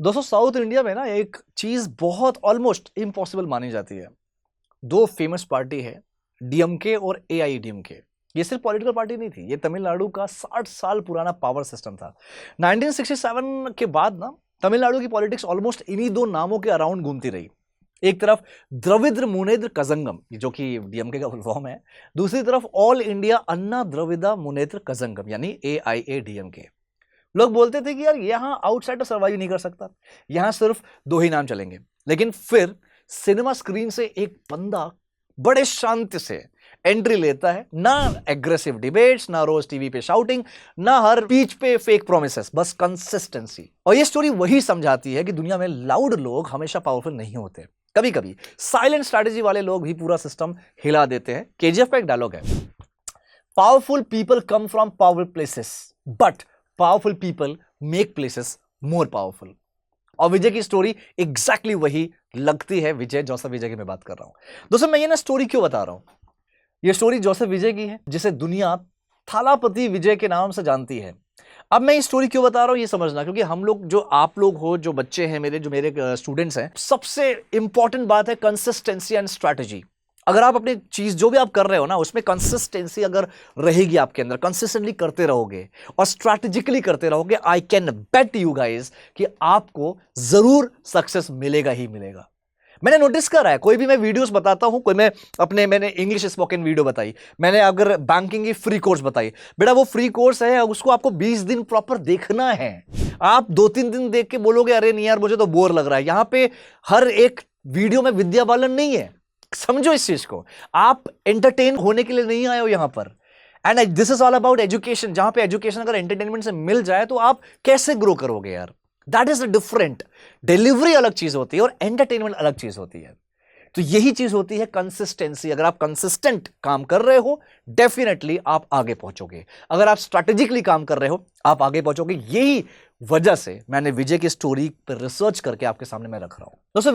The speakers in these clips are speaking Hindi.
दोस्तों साउथ इंडिया में ना एक चीज बहुत ऑलमोस्ट इम्पॉसिबल मानी जाती है। दो फेमस पार्टी है, डीएमके और एआईडीएमके। ये सिर्फ पॉलिटिकल पार्टी नहीं थी, ये तमिलनाडु का 60 साल पुराना पावर सिस्टम था। 1967 के बाद ना तमिलनाडु की पॉलिटिक्स ऑलमोस्ट इन्हीं दो नामों के अराउंड घूमती रही। एक तरफ द्रविड़ मुनेत्र कजंगम जो कि डीएमके का फुल फॉर्म है, दूसरी तरफ ऑल इंडिया अन्ना द्रविड़ा मुनेत्र कजंगम यानी एआईएडीएमके। लोग बोलते थे कि यार यहां आउटसाइडर सर्वाइव नहीं कर सकता, यहां सिर्फ दो ही नाम चलेंगे। लेकिन फिर सिनेमा स्क्रीन से एक बंदा बड़े शांति से एंट्री लेता है, ना एग्रेसिव डिबेट्स, ना रोज टीवी पे शाउटिंग, ना हर बीच पे फेक प्रोमिसेस, बस कंसिस्टेंसी। और ये स्टोरी वही समझाती है कि दुनिया में लाउड लोग हमेशा पावरफुल नहीं होते, कभी कभी साइलेंट स्ट्रैटेजी वाले लोग भी पूरा सिस्टम हिला देते हैं। केजीएफ का एक डायलॉग है, powerful people come from powerful places but powerful people make places more powerful. और विजय की स्टोरी एग्जैक्टली वही लगती है। विजय, जोसेफ विजय की मैं बात कर रहा हूं। दोस्तों मैं ये ना स्टोरी क्यों बता रहा हूं, ये स्टोरी जोसेफ विजय की है जिसे दुनिया थालापति विजय के नाम से जानती है। अब मैं ये स्टोरी क्यों बता रहा हूं ये समझना, क्योंकि हम लोग, जो आप लोग हो, जो बच्चे हैं मेरे, जो मेरे स्टूडेंट्स हैं, सबसे इंपॉर्टेंट बात है कंसिस्टेंसी एंड स्ट्रैटेजी। अगर आप अपनी चीज जो भी आप कर रहे हो ना उसमें कंसिस्टेंसी अगर रहेगी आपके अंदर, कंसिस्टेंटली करते रहोगे और स्ट्रैटेजिकली करते रहोगे, I can bet you guys कि आपको जरूर सक्सेस मिलेगा ही मिलेगा। मैंने नोटिस करा है, कोई भी मैं वीडियोस बताता हूं, कोई मैंने इंग्लिश स्पोकन वीडियो बताई, मैंने अगर बैंकिंग की फ्री कोर्स बताई, बेटा वो फ्री कोर्स है, उसको आपको 20 दिन प्रॉपर देखना है। आप 2-3 दिन देख के बोलोगे अरे नहीं यार मुझे तो बोर लग रहा है। यहां पे हर एक वीडियो में विद्या बालन नहीं है, समझो इस चीज को। आप एंटरटेन होने के लिए नहीं आए हो यहां पर, and this is all about education. जहां पे एजुकेशन अगर एंटरटेनमेंट से मिल जाए तो आप कैसे ग्रो करोगे यार, दैट इज डिफरेंट। डिलीवरी अलग चीज होती है और एंटरटेनमेंट अलग चीज होती है। तो यही चीज होती है कंसिस्टेंसी। अगर आप कंसिस्टेंट काम कर रहे हो डेफिनेटली आप आगे पहुंचोगे, अगर आप स्ट्रैटेजिकली काम कर रहे हो आप आगे पहुंचोगे। यही वजह से मैंने विजय की स्टोरी पर रिसर्च करके आपके सामने मैं रख रहा हूं। दोस्तों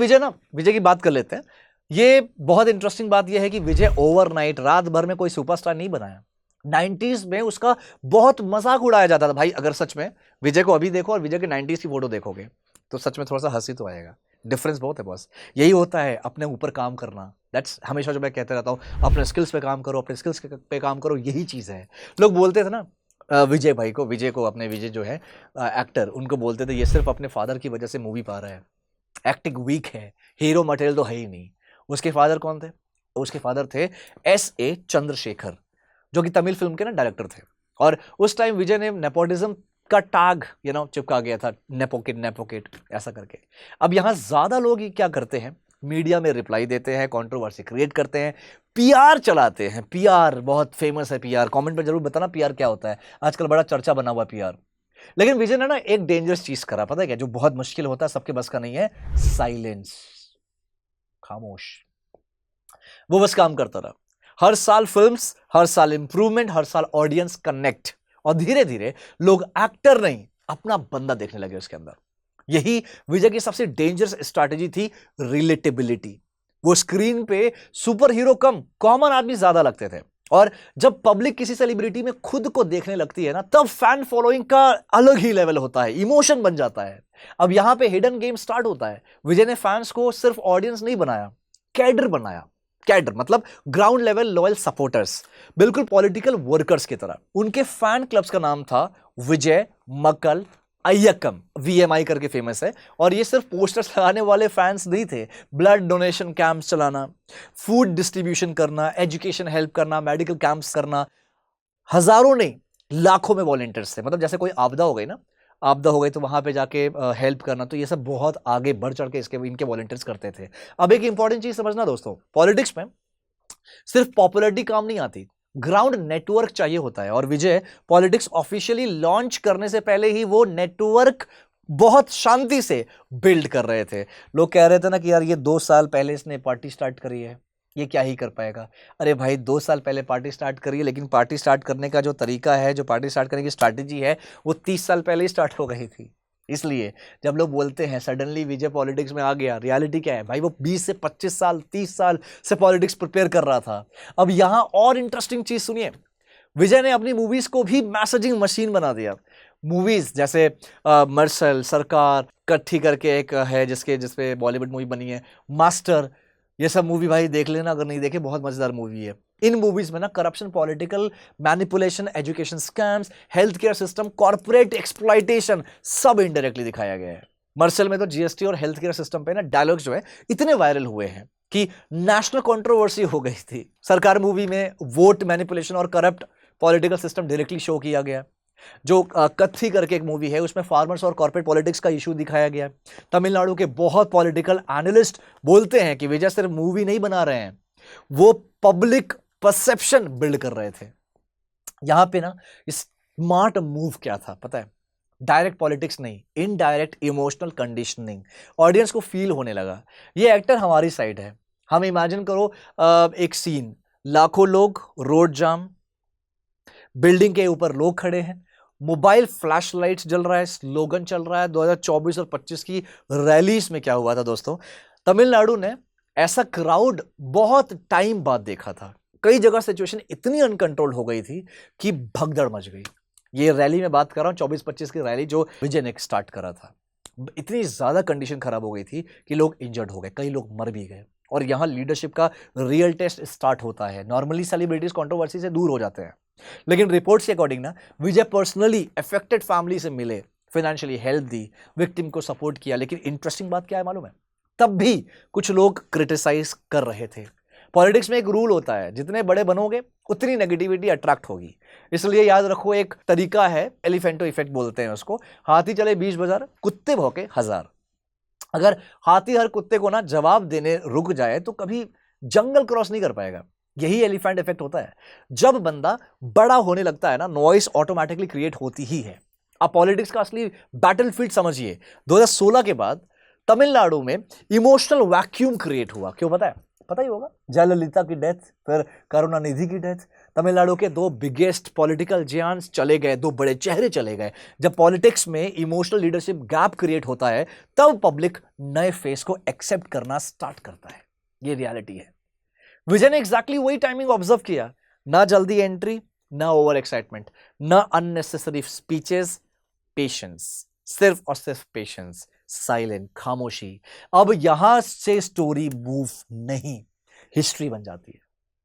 विजय की बात कर लेते हैं। ये बहुत इंटरेस्टिंग बात यह है कि विजय ओवरनाइट, रात भर में कोई सुपरस्टार नहीं बनाया। 90s में उसका बहुत मजाक उड़ाया जाता था भाई। अगर सच में विजय को अभी देखो और विजय के 90s की फोटो देखोगे तो सच में थोड़ा सा हंसी तो आएगा। डिफरेंस बहुत है बॉस। यही होता है अपने ऊपर काम करना। दैट्स हमेशा जो मैं कहते रहता हूं, अपने स्किल्स पे काम करो, अपने स्किल्स पे काम करो, यही चीज है। लोग बोलते थे ना विजय भाई को, अपने विजय जो है एक्टर, उनको बोलते थे ये सिर्फ अपने फादर की वजह से मूवी पा रहा है, एक्टिंग वीक है, हीरो मटेरियल तो है ही नहीं। उसके फादर कौन थे? उसके फादर थे S.A. चंद्रशेखर, जो कि तमिल फिल्म के ना डायरेक्टर थे। और उस टाइम विजय ने नेपोटिज्म का टैग चिपका गया था, नेपोकिट ऐसा करके। अब यहां ज्यादा लोग क्या करते हैं, मीडिया में रिप्लाई देते हैं, कंट्रोवर्सी क्रिएट करते हैं, पीआर चलाते हैं। पीआर बहुत फेमस है। पीआर कमेंट में जरूर बताना पीआर क्या होता है, आजकल बड़ा चर्चा बना हुआ पीआर। लेकिन विजय ने ना एक डेंजरस चीज करा, पता है क्या, जो बहुत मुश्किल होता है, सबके बस का नहीं है, साइलेंस, खामोश। वो बस काम करता रहा। हर साल फिल्म्स, हर साल इंप्रूवमेंट, हर साल ऑडियंस कनेक्ट, और धीरे धीरे लोग एक्टर नहीं अपना बंदा देखने लगे उसके अंदर। यही विजय की सबसे डेंजरस स्ट्रैटेजी थी, रिलेटेबिलिटी। वो स्क्रीन पे सुपर हीरो कम, कॉमन आदमी ज्यादा लगते थे। और जब पब्लिक किसी सेलिब्रिटी में खुद को देखने लगती है ना, तब फैन फॉलोइंग का अलग ही लेवल होता है, इमोशन बन जाता है। अब यहां पे हिडन गेम स्टार्ट होता है। विजय ने फैंस को सिर्फ ऑडियंस नहीं बनाया, कैडर बनाया। कैडर मतलब ग्राउंड लेवल लॉयल सपोर्टर्स, बिल्कुल पॉलिटिकल वर्कर्स की तरह। उनके फैन क्लब्स का नाम था विजय मक्कल अय्यकम, VMI करके फेमस है। और ये सिर्फ पोस्टर्स लगाने वाले फैंस नहीं थे, ब्लड डोनेशन कैंप्स चलाना, फूड डिस्ट्रीब्यूशन करना, एजुकेशन हेल्प करना, मेडिकल कैंप्स करना, हजारों नहीं लाखों में वॉलंटियर्स थे। मतलब जैसे कोई आपदा हो गई ना, आपदा हो गई तो वहां पे जाके हेल्प करना, तो ये सब बहुत आगे बढ़ चढ़ के इनके वॉलंटियर्स करते थे। अब एक इंपॉर्टेंट चीज समझना दोस्तों, पॉलिटिक्स में सिर्फ पॉपुलैरिटी काम नहीं आती, ग्राउंड नेटवर्क चाहिए होता है। और विजय पॉलिटिक्स ऑफिशियली लॉन्च करने से पहले ही वो नेटवर्क बहुत शांति से बिल्ड कर रहे थे। लोग कह रहे थे ना कि यार ये 2 साल पहले इसने पार्टी स्टार्ट करी है, ये क्या ही कर पाएगा। अरे भाई 2 साल पहले पार्टी स्टार्ट करी है, लेकिन पार्टी स्टार्ट करने का जो तरीका है, जो पार्टी स्टार्ट करने की स्ट्रैटेजी है, वो 30 साल पहले ही स्टार्ट हो गई थी। इसलिए जब लोग बोलते हैं सडनली विजय पॉलिटिक्स में आ गया, रियलिटी क्या है भाई, वो 20 से 25 साल 30 साल से पॉलिटिक्स प्रिपेयर कर रहा था। अब यहां और इंटरेस्टिंग चीज सुनिए, विजय ने अपनी मूवीज को भी मैसेजिंग मशीन बना दिया। मूवीज जैसे मर्सल, सरकार, कट्ठी करके एक है जिसपे बॉलीवुड मूवी बनी है, मास्टर, ये सब मूवी भाई देख लेना अगर नहीं देखे, बहुत मजेदार मूवी है। इन मूवीज में ना corruption, political manipulation, education scams, health care system, corporate exploitation सब इनडायरेक्टली दिखाया गया है। मर्सल में तो जीएसटी और हेल्थ केयर सिस्टम पे ना डायलॉग्स जो है इतने वायरल हुए हैं कि नेशनल कंट्रोवर्सी हो गई थी। सरकार मूवी में वोट मैनिपुलेशन और corrupt political system directly show किया गया। जो कत्थी करके एक मूवी है उसमें फार्मर्स और कॉर्पोरेट पॉलिटिक्स का इशू दिखाया गया है। तमिलनाडु के बहुत पॉलिटिकल एनालिस्ट बोलते हैं कि विजय सिर्फ मूवी नहीं बना रहे हैं, वो पब्लिक परसेप्शन बिल्ड कर रहे थे। यहां पे ना स्मार्ट मूव क्या था पता है? डायरेक्ट पॉलिटिक्स नहीं, इनडायरेक्ट इमोशनल कंडीशनिंग। ऑडियंस को फील होने लगा ये एक्टर हमारी साइड है। हम इमेजिन करो एक सीन, लाखों लोग, रोड जाम, बिल्डिंग के ऊपर लोग खड़े हैं, मोबाइल फ्लैश लाइट्स जल रहा है, स्लोगन चल रहा है। 2024 और 25 की रैलीज में क्या हुआ था दोस्तों, तमिलनाडु ने ऐसा क्राउड बहुत टाइम बाद देखा था। कई जगह सिचुएशन इतनी अनकंट्रोल हो गई थी कि भगदड़ मच गई। ये रैली में बात कर रहा हूं, 24-25 की रैली जो विजय ने स्टार्ट करा था। इतनी ज्यादा कंडीशन खराब हो गई थी कि लोग इंजर्ड हो गए, कई लोग मर भी गए। और यहां लीडरशिप का रियल टेस्ट स्टार्ट होता है। नॉर्मली सेलिब्रिटीज कंट्रोवर्सी से दूर हो जाते हैं, लेकिन रिपोर्ट्स के अकॉर्डिंग ना विजय पर्सनली अफेक्टेड फैमिली से मिले, फाइनेंशियली हेल्प दी, विक्टिम को सपोर्ट किया। लेकिन इंटरेस्टिंग बात क्या है मालूम है? तब भी कुछ लोग क्रिटिसाइज कर रहे थे। पॉलिटिक्स में एक रूल होता है, जितने बड़े बनोगे उतनी नेगेटिविटी अट्रैक्ट होगी। इसलिए याद रखो, एक तरीका है, एलिफेंटो इफेक्ट बोलते हैं उसको। हाथी चले 20 बाजार, कुत्ते भौंके 1000। अगर हाथी हर कुत्ते को ना जवाब देने रुक जाए तो कभी जंगल क्रॉस नहीं कर पाएगा। यही एलिफेंट इफेक्ट होता है। जब बंदा बड़ा होने लगता है ना, नॉइस ऑटोमेटिकली क्रिएट होती ही है। आप पॉलिटिक्स का असली बैटलफील्ड समझिए। 2016 के बाद तमिलनाडु में इमोशनल वैक्यूम क्रिएट हुआ। क्यों पता है? पता ही होगा, जयललिता की डेथ, फिर करुणानिधि की डेथ। तमिलनाडु के दो बिगेस्ट पॉलिटिकल जायंट्स चले गए, दो बड़े चेहरे चले गए। जब पॉलिटिक्स में इमोशनल लीडरशिप गैप क्रिएट होता है तब पब्लिक नए फेस को एक्सेप्ट करना स्टार्ट करता है। ये रियलिटी है। विजय ने एग्जैक्टली वही टाइमिंग ऑब्जर्व किया। ना जल्दी एंट्री, ना ओवर एक्साइटमेंट, ना अननेसेसरी स्पीचेस, पेशेंस, सिर्फ और सिर्फ पेशेंस, साइलेंट, खामोशी। अब यहां से स्टोरी मूव नहीं, हिस्ट्री बन जाती है।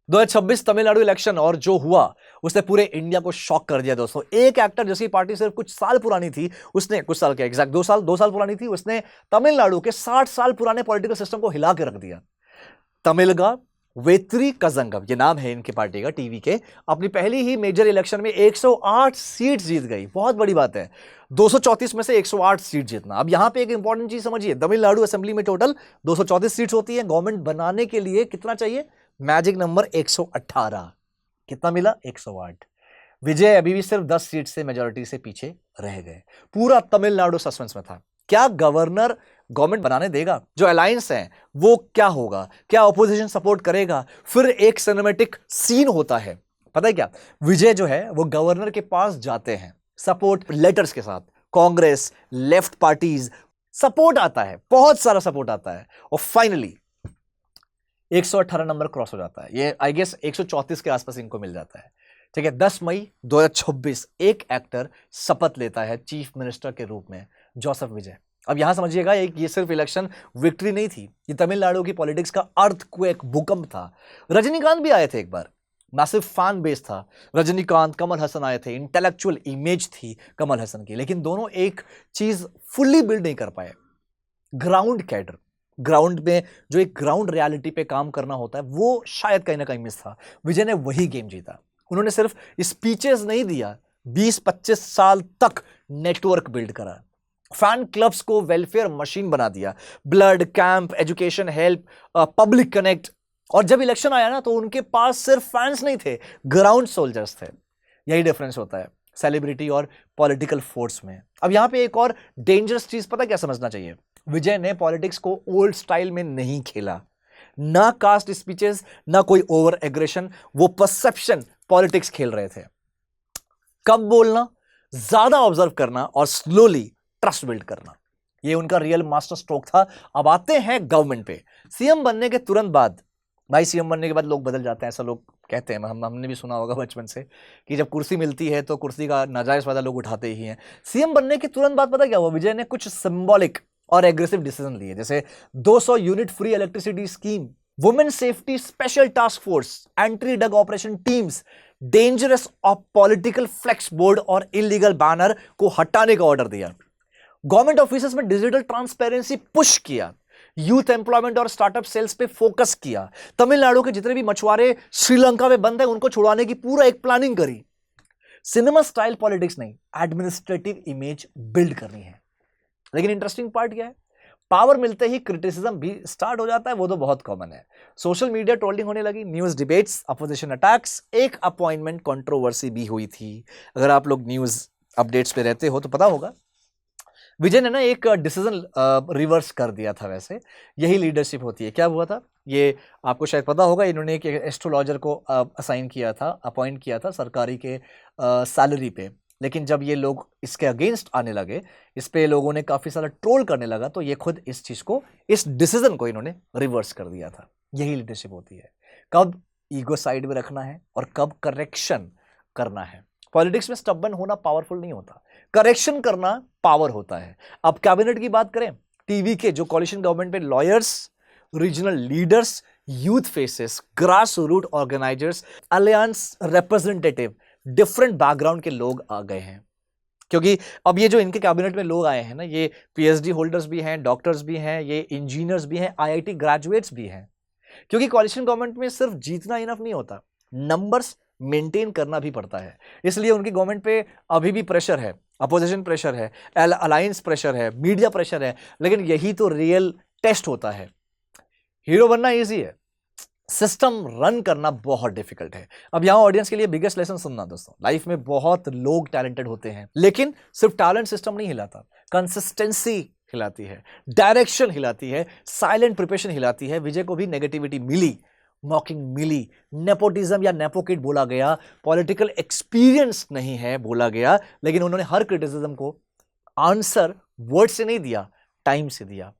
2026 तमिलनाडु इलेक्शन और जो हुआ उसने पूरे इंडिया को शॉक कर दिया दोस्तों। एक एक्टर जिसकी पार्टी सिर्फ कुछ साल पुरानी थी, उसने कुछ साल के एग्जैक्ट 2 साल पुरानी थी, उसने तमिलनाडु के 60 साल पुराने पॉलिटिकल सिस्टम को हिला के रख दिया। तमिलगा वेत्री कजंगम, ये नाम है इनकी पार्टी का, टीवी के, अपनी पहली ही मेजर इलेक्शन में 108 सीट जीत गई। बहुत बड़ी बात है, 234 में से 108 सीट जीतना। अब यहां पे एक इंपॉर्टेंट चीज समझिए, तमिलनाडु असेंबली में टोटल 234 सीट्स होती है। गवर्नमेंट बनाने के लिए कितना चाहिए? Magic number 118। कितना मिला? 108। विजय अभी भी सिर्फ 10 सीट से मेजोरिटी से पीछे रह गए। पूरा तमिलनाडु सस्पेंस में था। क्या गवर्नर गवर्नमेंट बनाने देगा? जो अलायंस है वो क्या होगा? क्या ऑपोजिशन सपोर्ट करेगा? फिर एक सिनेमैटिक सीन होता है, पता है क्या? विजय जो है वो गवर्नर के पास जाते हैं सपोर्ट लेटर्स के साथ। कांग्रेस, लेफ्ट पार्टीज, सपोर्ट आता है, बहुत सारा सपोर्ट आता है। और फाइनली 118 नंबर क्रॉस हो जाता है। ये आई गेस 134 के आसपास इनको मिल जाता है। ठीक है, 10 मई 2026 एक एक्टर शपथ लेता है चीफ मिनिस्टर के रूप में, जोसेफ विजय। अब यहां समझिएगा, ये सिर्फ इलेक्शन विक्ट्री नहीं थी, ये तमिलनाडु की पॉलिटिक्स का अर्थक्वेक, भूकंप था। रजनीकांत भी आए थे एक बार, मैसिव फैन बेस था। रजनीकांत, कमल हसन आए थे, इंटेलेक्चुअल इमेज थी कमल हसन की। लेकिन दोनों एक चीज फुल्ली बिल्ड नहीं कर पाए, ग्राउंड कैडर। ग्राउंड में जो एक ग्राउंड रियलिटी पे काम करना होता है, वो शायद कहीं ना कहीं मिस था। विजय ने वही गेम जीता। उन्होंने सिर्फ स्पीचेस नहीं दिया, 20-25 साल तक नेटवर्क बिल्ड करा, फैन क्लब्स को वेलफेयर मशीन बना दिया, blood camp, education help, public connect. और जब इलेक्शन आया ना, तो उनके पास सिर्फ फैंस नहीं थे, ग्राउंड सोल्जर्स थे। यही डिफरेंस होता है सेलिब्रिटी और पॉलिटिकल फोर्स में। अब यहां पे एक और डेंजरस चीज पता क्या समझना चाहिए? विजय ने पॉलिटिक्स को ओल्ड स्टाइल में नहीं खेला, ना कास्ट स्पीचेस, ना कोई ओवर एग्रेशन, वो परसेप्शन पॉलिटिक्स खेल रहे थे। कब बोलना, ज्यादा ऑब्जर्व करना और स्लोली ट्रस्ट बिल्ड करना, ये उनका रियल मास्टर स्ट्रोक था। अब आते हैं गवर्नमेंट पे। सीएम बनने के तुरंत बाद भाई सीएम बनने के बाद लोग बदल जाते हैं, ऐसा लोग कहते हैं, हमने भी सुना होगा बचपन से कि जब कुर्सी मिलती है तो कुर्सी का नाजायज फायदा लोग उठाते ही हैं। सीएम बनने के तुरंत बाद पता क्या हुआ, विजय ने कुछ सिंबॉलिक और एग्रेसिव डिसीजन लिए, जैसे 200 unit free electricity scheme, women safety special task force, anti drug operation teams, dangerous of political flex board और इलीगल बैनर को हटाने का ऑर्डर दिया। गवर्नमेंट ऑफिसेस में डिजिटल ट्रांसपेरेंसी पुश किया, यूथ एम्प्लॉयमेंट और स्टार्टअप सेल्स पे फोकस किया, तमिलनाडु के जितने भी मछुआरे श्रीलंका में बंद है उनको छुड़ाने की पूरा एक प्लानिंग करी। सिनेमा स्टाइल पॉलिटिक्स नहीं, एडमिनिस्ट्रेटिव इमेज बिल्ड करनी है। लेकिन इंटरेस्टिंग पार्ट क्या है, पावर मिलते ही क्रिटिसिज्म भी स्टार्ट हो जाता है, वो तो बहुत कॉमन है। सोशल मीडिया ट्रोलिंग होने लगी, न्यूज डिबेट्स, अपोजिशन अटैक्स, एक अपॉइंटमेंट कंट्रोवर्सी भी हुई थी। अगर आप लोग न्यूज अपडेट्स पे रहते हो तो पता होगा, विजय ने ना एक डिसीजन रिवर्स कर दिया था। वैसे यही लीडरशिप होती है। क्या हुआ था ये आपको शायद पता होगा, इन्होंने एक एस्ट्रोलॉजर को असाइन किया था, अपॉइंट किया था सरकारी के सैलरी पे। लेकिन जब ये लोग इसके अगेंस्ट आने लगे, इस पे लोगों ने काफी सारा ट्रोल करने लगा, तो ये खुद इस चीज को, इस डिसीजन को इन्होंने रिवर्स कर दिया था। यही लीडरशिप होती है, कब ईगो साइड में रखना है और कब करेक्शन करना है। पॉलिटिक्स में स्टबन होना पावरफुल नहीं होता, करेक्शन करना पावर होता है। अब कैबिनेट की बात करें, टीवी के जो कॉलिशन गवर्नमेंट में lawyers, regional leaders, youth faces, grass root organizers, alliance representative, different background के लोग आ गए हैं। क्योंकि अब ये जो इनके कैबिनेट में लोग आए हैं ना, ये पीएचडी होल्डर्स भी हैं, डॉक्टर्स भी हैं, ये इंजीनियर्स भी हैं, आईआईटी ग्रेजुएट्स भी हैं। क्योंकि कॉलिशन गवर्नमेंट में सिर्फ जीतना इनफ नहीं होता, नंबर्स मेंटेन करना भी पड़ता है। इसलिए उनकी गवर्नमेंट पे अभी भी प्रेशर है, अपोजिशन प्रेशर है, अलायंस प्रेशर है, मीडिया प्रेशर है। लेकिन यही तो रियल टेस्ट होता है। हीरो बनना इजी है, सिस्टम रन करना बहुत डिफिकल्ट है। अब यहां ऑडियंस के लिए बिगेस्ट लेसन सुनना दोस्तों, लाइफ में बहुत लोग टैलेंटेड होते हैं, लेकिन सिर्फ टैलेंट सिस्टम नहीं हिलाता, कंसिस्टेंसी हिलाती है, डायरेक्शन हिलाती है, साइलेंट प्रिपरेशन हिलाती है। विजय को भी नेगेटिविटी मिली, मॉकिंग मिली, नेपोटिज्म या नेपोकिड बोला गया, पॉलिटिकल एक्सपीरियंस नहीं है बोला गया, लेकिन उन्होंने हर क्रिटिसिज्म को आंसर वर्ड से नहीं दिया, टाइम से दिया।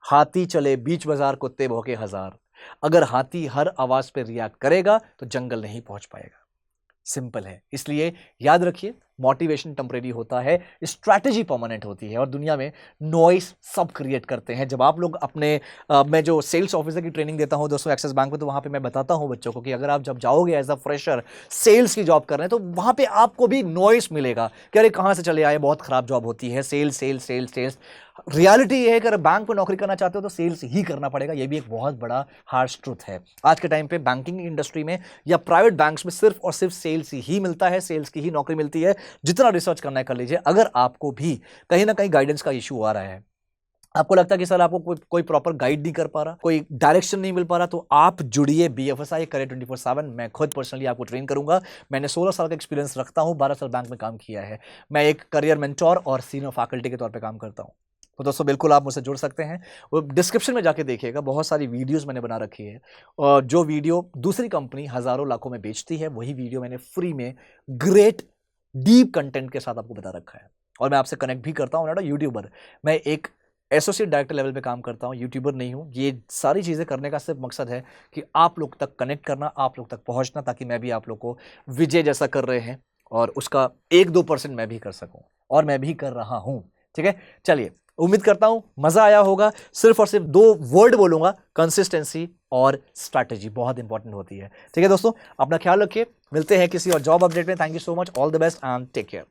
हाथी चले बीच बाजार, कुत्ते भौंके हजार। अगर हाथी हर आवाज पे रिएक्ट करेगा तो जंगल नहीं पहुंच पाएगा। सिंपल है। इसलिए याद रखिए, मोटिवेशन टेम्परेरी होता है, स्ट्रैटेजी परमानेंट होती है। और दुनिया में नॉइस सब क्रिएट करते हैं। जब आप लोग अपने मैं जो सेल्स ऑफिसर की ट्रेनिंग देता हूं दोस्तों एक्सिस बैंक में, तो वहां पे मैं बताता हूं बच्चों को कि अगर आप जब जाओगे एज अ फ्रेशर सेल्स की जॉब कर रहे हैं, तो वहां पे आपको भी नॉइस मिलेगा कि अरे कहां से चले आए, बहुत खराब जॉब होती है, sales sales sales sales. Reality ये है कि अगर बैंक में नौकरी करना चाहते हो तो सेल्स ही करना पड़ेगा। ये भी एक बहुत बड़ा हार्श ट्रुथ है। आज के टाइम पे बैंकिंग इंडस्ट्री में या प्राइवेट बैंक्स में सिर्फ और सिर्फ सेल्स ही मिलता है, सेल्स की ही नौकरी मिलती है। जितना रिसर्च करना है कर लीजिए। अगर आपको भी कहीं ना कहीं गाइडेंस का इशू आ रहा है, आपको लगता है कि सर आपको कोई प्रॉपर गाइड नहीं कर पा रहा, कोई डायरेक्शन नहीं मिल पा रहा, तो आप जुड़िए BFSI करियर 24/7। मैं खुद पर्सनली आपको ट्रेन करूंगा। मैंने 16 साल का एक्सपीरियंस रखता हूं, 12 साल बैंक में काम किया है। मैं एक करियर मेंटोर और सीनियर फैकल्टी के तौर पे काम करता हूं। तो दोस्तों बिल्कुल आप मुझसे जुड़ सकते हैं। वो डिस्क्रिप्शन में जाके देखिएगा, बहुत सारी वीडियोस मैंने बना रखी है। और जो वीडियो दूसरी कंपनी हजारों लाखों में बेचती है, वही वीडियो मैंने फ्री में ग्रेट डीप कंटेंट के साथ आपको बता रखा है। और मैं आपसे कनेक्ट भी करता हूँ। नॉट अ यूट्यूबर, मैं एक एसोसिएट डायरेक्टर लेवल पे काम करता हूँ, यूट्यूबर नहीं हूँ। ये सारी चीज़ें करने का सिर्फ मकसद है कि आप लोग तक कनेक्ट करना, आप लोग तक पहुँचना, ताकि मैं भी आप लोग को विजय जैसा कर रहे हैं और उसका 1-2% मैं भी कर सकूँ, और मैं भी कर रहा हूँ। ठीक है, चलिए, उम्मीद करता हूँ मज़ा आया होगा। सिर्फ और सिर्फ 2 वर्ड बोलूँगा, कंसिस्टेंसी और स्ट्रैटेजी बहुत इंपॉर्टेंट होती है। ठीक है दोस्तों, अपना ख्याल रखिए, मिलते हैं किसी और जॉब अपडेट में। Thank you so much, all the best and take care.